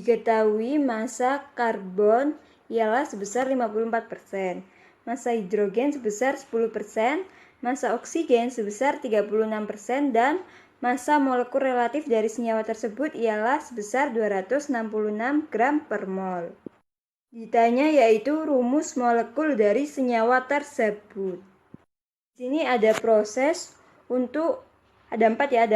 Diketahui massa karbon ialah sebesar 54%, massa hidrogen sebesar 10%, massa oksigen sebesar 36%, dan massa molekul relatif dari senyawa tersebut ialah sebesar 266 gram per mol. Ditanya yaitu rumus molekul dari senyawa tersebut. Di sini ada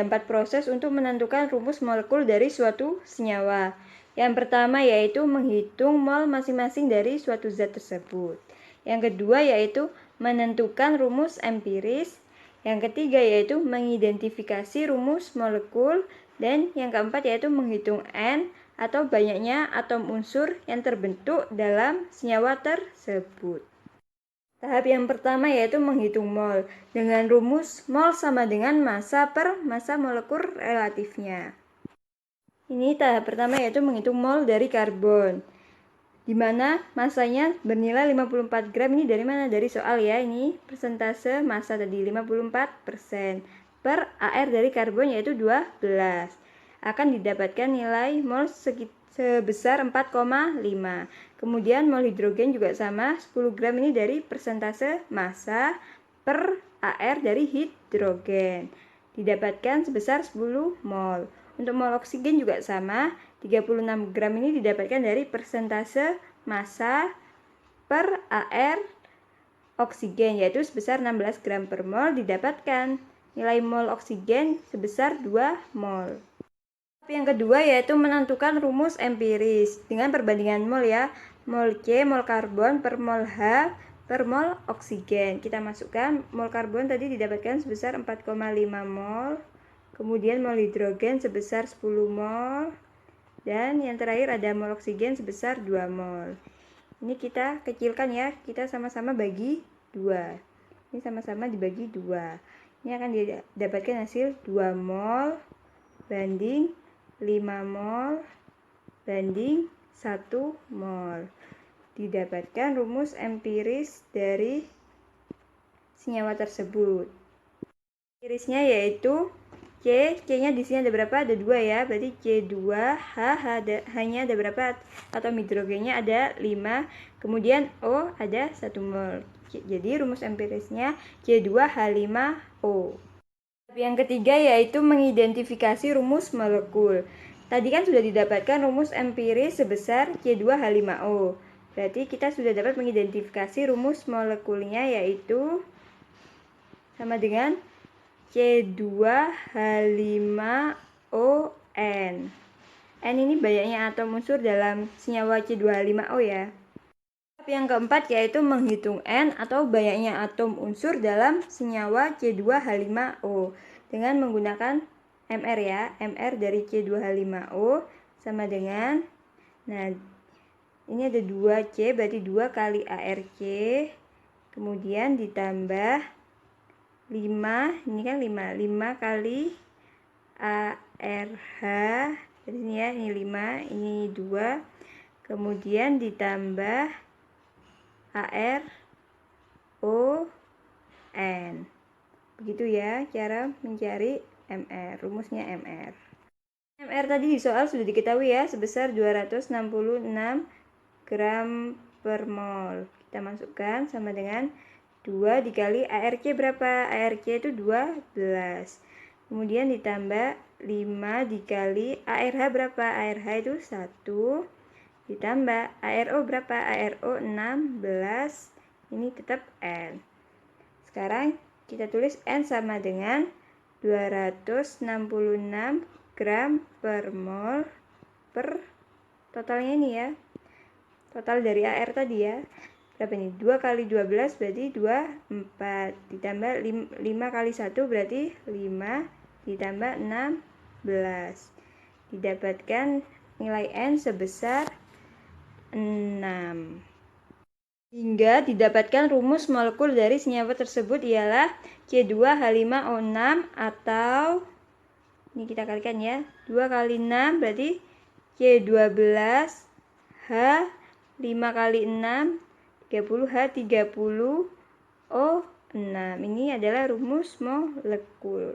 empat proses untuk menentukan rumus molekul dari suatu senyawa. Yang pertama yaitu menghitung mol masing-masing dari suatu zat tersebut. Yang kedua yaitu menentukan rumus empiris. Yang ketiga yaitu mengidentifikasi rumus molekul. Dan yang keempat yaitu menghitung N atau banyaknya atom unsur yang terbentuk dalam senyawa tersebut. Tahap yang pertama yaitu menghitung mol dengan rumus mol sama dengan massa per massa molekul relatifnya. Ini tahap pertama yaitu menghitung mol dari karbon, di mana massanya bernilai 54 gram. Ini dari mana? Dari soal ya, ini persentase massa tadi 54% per AR dari karbon yaitu 12. Akan didapatkan nilai mol sebesar 4,5. Kemudian mol hidrogen juga sama, 10 gram ini dari persentase massa per AR dari hidrogen. Didapatkan sebesar 10 mol. Untuk mol oksigen juga sama, 36 gram ini didapatkan dari persentase massa per AR oksigen, yaitu sebesar 16 gram per mol. Didapatkan nilai mol oksigen sebesar 2 mol. Yang kedua yaitu menentukan rumus empiris dengan perbandingan mol ya. Mol C, mol karbon per mol H per mol oksigen. Kita masukkan mol karbon tadi didapatkan sebesar 4,5 mol. Kemudian mol hidrogen sebesar 10 mol. Dan yang terakhir ada mol oksigen sebesar 2 mol. Ini kita kecilkan ya. Kita sama-sama bagi 2. Ini sama-sama dibagi 2. Ini akan didapatkan hasil 2 mol banding 5 mol banding 1 mol. Didapatkan rumus empiris dari senyawa tersebut. Empirisnya yaitu C-nya di sini ada berapa? Ada 2 ya. Berarti C2, H-nya ada berapa? Atom hidrogennya ada 5. Kemudian O ada 1 mol. Jadi rumus empirisnya C2H5O. Yang ketiga yaitu mengidentifikasi rumus molekul. Tadi kan sudah didapatkan rumus empiris sebesar C2H5O. Berarti kita sudah dapat mengidentifikasi rumus molekulnya yaitu sama dengan C2H5ON. N ini banyaknya atom unsur dalam senyawa C2H5O ya. Yang keempat yaitu menghitung N atau banyaknya atom unsur dalam senyawa C2H5O dengan menggunakan MR ya. MR dari C2H5O sama dengan, nah ini ada 2C berarti 2 kali ARC, kemudian ditambah 5, ini kan 5 kali ARH dari sini ya, ini 5, ini 2, kemudian ditambah ARON. Begitu ya cara mencari MR, rumusnya MR. MR tadi di soal sudah diketahui ya, sebesar 266 gram per mol. Kita masukkan sama dengan 2 dikali ARC berapa? ARC itu 12. Kemudian ditambah 5 dikali ARH berapa? ARH itu 1. Ditambah ARO berapa? ARO 16. Ini tetap N. Sekarang kita tulis N sama dengan 266 gram per mol per totalnya ini ya. Total dari AR tadi ya. Berapa ini? 2 kali 12 berarti 24. Ditambah 5 kali 1 berarti 5. Ditambah 16. Didapatkan nilai N sebesar 6. Hingga didapatkan rumus molekul dari senyawa tersebut ialah C2H5O6 atau, ini kita kalikan ya, 2 kali 6 berarti C12, H 5 kali 6 30, H30, O6. Ini adalah rumus molekul.